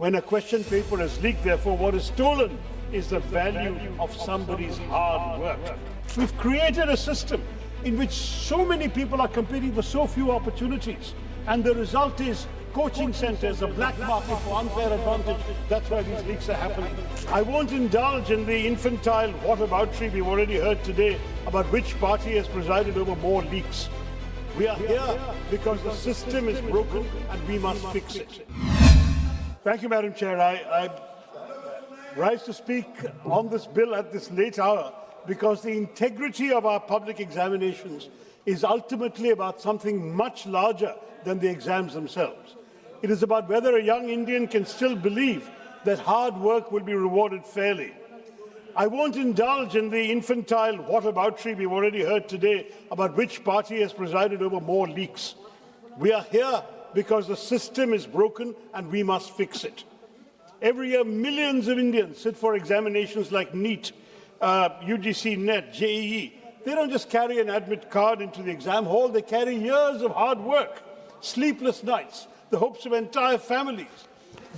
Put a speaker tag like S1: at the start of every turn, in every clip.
S1: When a question paper is leaked, therefore, what is stolen is the value of somebody's hard work. We've created a system in which so many people are competing for so few opportunities, and the result is coaching centers, a black market for unfair advantage. That's why these leaks are happening. I won't indulge in the infantile whataboutery we've already heard today about which party has presided over more leaks. We are here because the system is broken and we must fix it. Thank you, Madam Chair. I rise to speak on this bill at this late hour because the integrity of our public examinations is ultimately about something much larger than the exams themselves. It is about whether a young Indian can still believe that hard work will be rewarded fairly. I won't indulge in the infantile whataboutery we've already heard today about which party has presided over more leaks. We are here because the system is broken and we must fix it. Every year, millions of Indians sit for examinations like Neet, UGC, NET, JEE. They don't just carry an admit card into the exam hall, they carry years of hard work, sleepless nights, the hopes of entire families.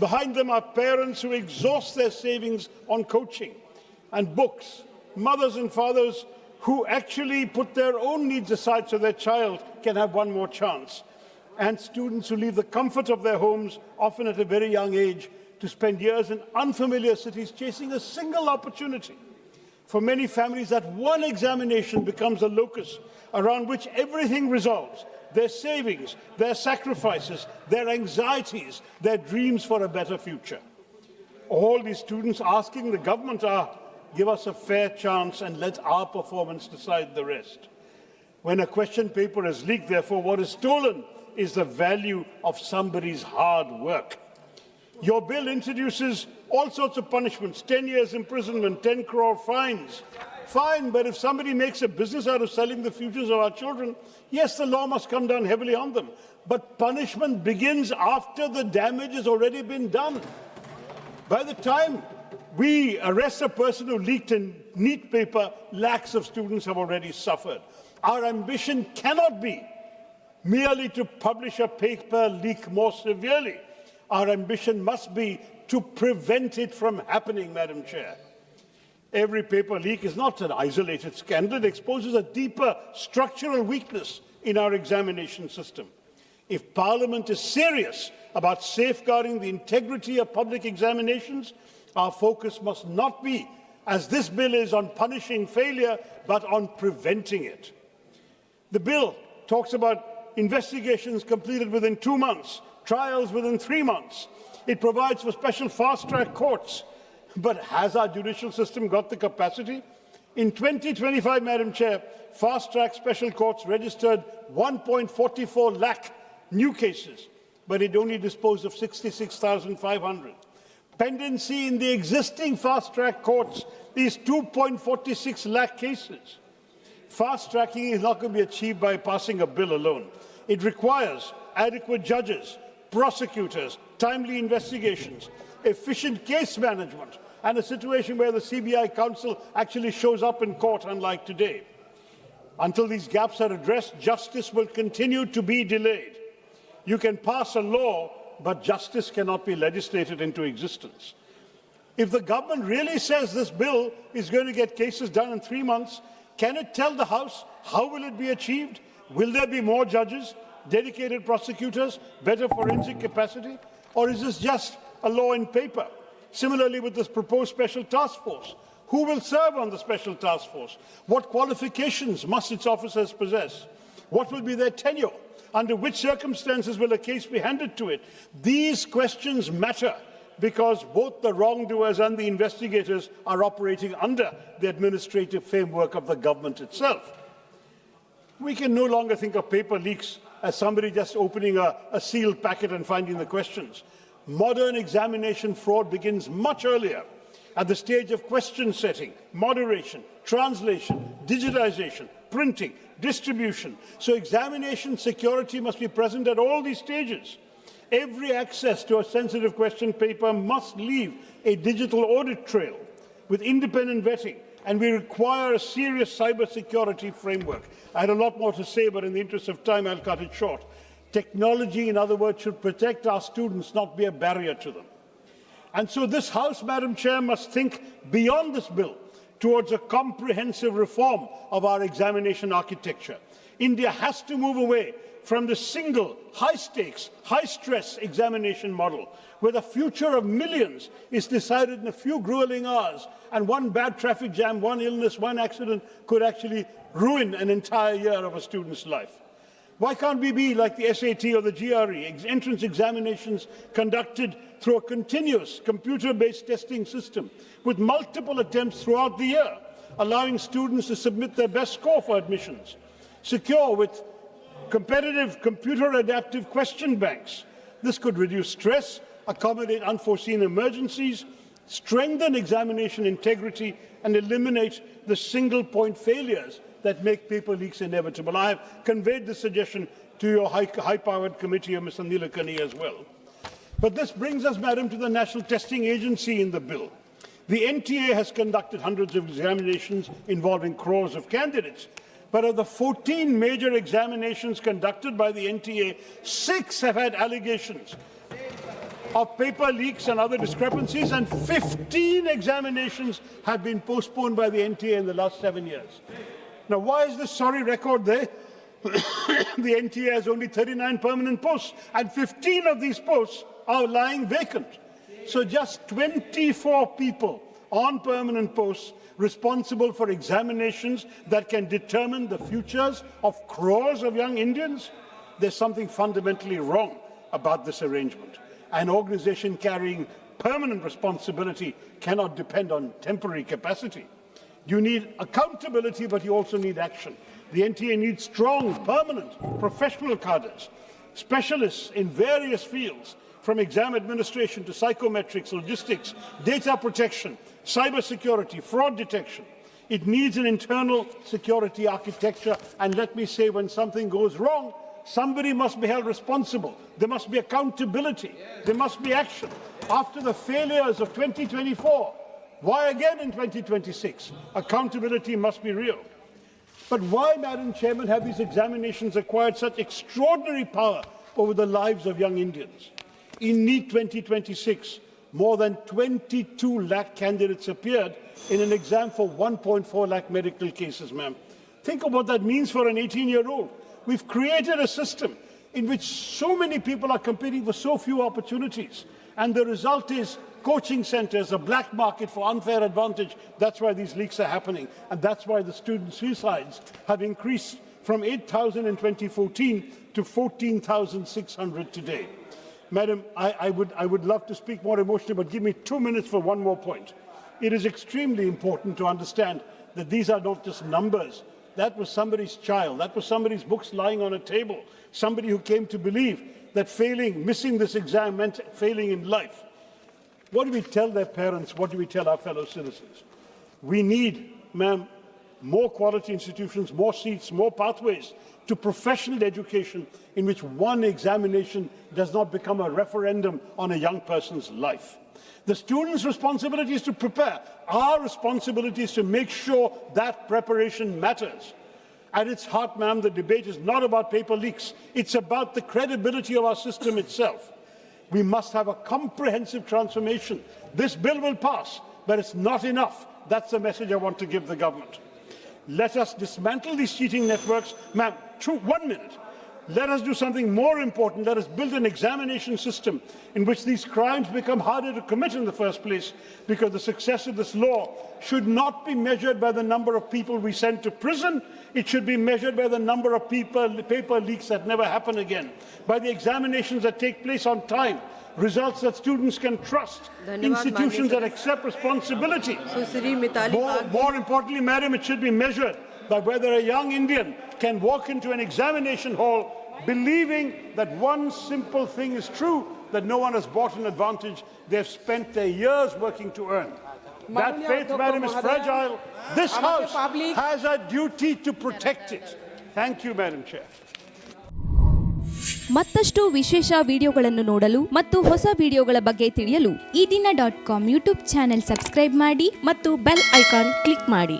S1: Behind them are parents who exhaust their savings on coaching and books, mothers and fathers who actually put their own needs aside so their child can have one more chance, and students who leave the comfort of their homes, often at a very young age, to spend years in unfamiliar cities chasing a single opportunity. For many families, that one examination becomes a locus around which everything resolves: their savings, their sacrifices, their anxieties, their dreams for a better future. All these students asking the government are, give us a fair chance and let our performance decide the rest. When a question paper is leaked, therefore, what is stolen is the value of somebody's hard work. Your bill introduces all sorts of punishments, 10 years imprisonment, 10 crore fines. Fine, but if somebody makes a business out of selling the futures of our children, yes, the law must come down heavily on them. But punishment begins after the damage has already been done. By the time we arrest a person who leaked a Neet paper, lakhs of students have already suffered. Our ambition cannot be merely to publish a paper leak more severely. Our ambition must be to prevent it from happening, Madam Chair. Every paper leak is not an isolated scandal. It exposes a deeper structural weakness in our examination system. If Parliament is serious about safeguarding the integrity of public examinations, our focus must not be, as this bill is, on punishing failure, but on preventing it. The bill talks about investigations completed within 2 months, trials within 3 months. It provides for special fast-track courts. But has our judicial system got the capacity? In 2025, Madam Chair, fast-track special courts registered 1.44 lakh new cases, but it only disposed of 66,500. Pendency in the existing fast-track courts is 2.46 lakh cases. Fast-tracking is not going to be achieved by passing a bill alone. It requires adequate judges, prosecutors, timely investigations, efficient case management, and a situation where the CBI counsel actually shows up in court, unlike today. Until these gaps are addressed, justice will continue to be delayed. You can pass a law, but justice cannot be legislated into existence. If the government really says this bill is going to get cases done in 3 months, can it tell the House how will it be achieved? Will there be more judges, dedicated prosecutors, better forensic capacity? Or is this just a law in paper? Similarly, with this proposed special task force, who will serve on the special task force? What qualifications must its officers possess? What will be their tenure? Under which circumstances will a case be handed to it? These questions matter because both the wrongdoers and the investigators are operating under the administrative framework of the government itself. We can no longer think of paper leaks as somebody just opening a sealed packet and finding the questions. Modern examination fraud begins much earlier, at the stage of question setting, moderation, translation, digitization, printing, distribution. So examination security must be present at all these stages. Every access to a sensitive question paper must leave a digital audit trail with independent vetting, and we require a serious cybersecurity framework. I had a lot more to say, but in the interest of time, I'll cut it short. Technology, in other words, should protect our students, not be a barrier to them. And so this House, Madam Chair, must think beyond this bill towards a comprehensive reform of our examination architecture. India has to move away from the single, high-stakes, high-stress examination model, where the future of millions is decided in a few grueling hours, and one bad traffic jam, one illness, one accident could actually ruin an entire year of a student's life. Why can't we be like the SAT or the GRE, entrance examinations conducted through a continuous computer-based testing system with multiple attempts throughout the year, allowing students to submit their best score for admissions, secure with competitive computer-adaptive question banks. This could reduce stress, accommodate unforeseen emergencies, strengthen examination integrity, and eliminate the single-point failures that make paper leaks inevitable. I have conveyed this suggestion to your high-powered committee of Mr. Nilekani as well. But this brings us, Madam, to the National Testing Agency in the bill. The NTA has conducted hundreds of examinations involving crores of candidates. But of the 14 major examinations conducted by the NTA, 6 have had allegations of paper leaks and other discrepancies, and 15 examinations have been postponed by the NTA in the last 7 years. Now, why is this sorry record there? The NTA has only 39 permanent posts, and 15 of these posts are lying vacant. So just 24 people on permanent posts responsible for examinations that can determine the futures of crores of young Indians? There's something fundamentally wrong about this arrangement. An organization carrying permanent responsibility cannot depend on temporary capacity. You need accountability, but you also need action. The NTA needs strong, permanent, professional cadres, specialists in various fields, from exam administration to psychometrics, logistics, data protection, cybersecurity, fraud detection. It needs an internal security architecture, and let me say, when something goes wrong, somebody must be held responsible. There must be accountability. There must be action. After the failures of 2024, why again in 2026? Accountability must be real. But why, Madam Chairman, have these examinations acquired such extraordinary power over the lives of young Indians? In Neet 2026, more than 22 lakh candidates appeared in an exam for 1.4 lakh medical cases, ma'am. Think of what that means for an 18-year-old. We've created a system in which so many people are competing for so few opportunities. And the result is coaching centers, a black market for unfair advantage. That's why these leaks are happening. And that's why the student suicides have increased from 8,000 in 2014 to 14,600 today. Madam, I would love to speak more emotionally, but give me 2 minutes for one more point. It is extremely important to understand that these are not just numbers. That was somebody's child. That was somebody's books lying on a table. Somebody who came to believe that missing this exam meant failing in life. What do we tell their parents? What do we tell our fellow citizens? We need, ma'am, more quality institutions, more seats, more pathways to professional education in which one examination does not become a referendum on a young person's life. The student's responsibility is to prepare. Our responsibility is to make sure that preparation matters. At its heart, ma'am, the debate is not about paper leaks. It's about the credibility of our system itself. We must have a comprehensive transformation. This bill will pass, but it's not enough. That's the message I want to give the government. Let us dismantle these cheating networks. Ma'am, 1 minute. Let us do something more important. Let us build an examination system in which these crimes become harder to commit in the first place, because the success of this law should not be measured by the number of people we send to prison. It should be measured by the number of paper leaks that never happen again, by the examinations that take place on time, results that students can trust, institutions that accept responsibility. More importantly, madam, it should be measured by whether a young Indian can walk into an examination hall believing that one simple thing is true, that no one has bought an advantage they've spent their years working to earn. That faith, madam, is fragile. This House has a duty to protect it. Thank you, Madam Chair.
S2: ಮತ್ತಷ್ಟು ವಿಶೇಷ ವಿಡಿಯೋಗಳನ್ನು ನೋಡಲು ಮತ್ತು ಹೊಸ ವಿಡಿಯೋಗಳ ಬಗ್ಗೆ ತಿಳಿಯಲು
S3: ಈ ದಿನ .com ಯೂಟ್ಯೂಬ್ ಚಾನೆಲ್ ಸಬ್ಸ್ಕ್ರೈಬ್ ಮಾಡಿ
S2: ಮತ್ತು ಬೆಲ್ ಐಕಾನ್ ಕ್ಲಿಕ್ ಮಾಡಿ.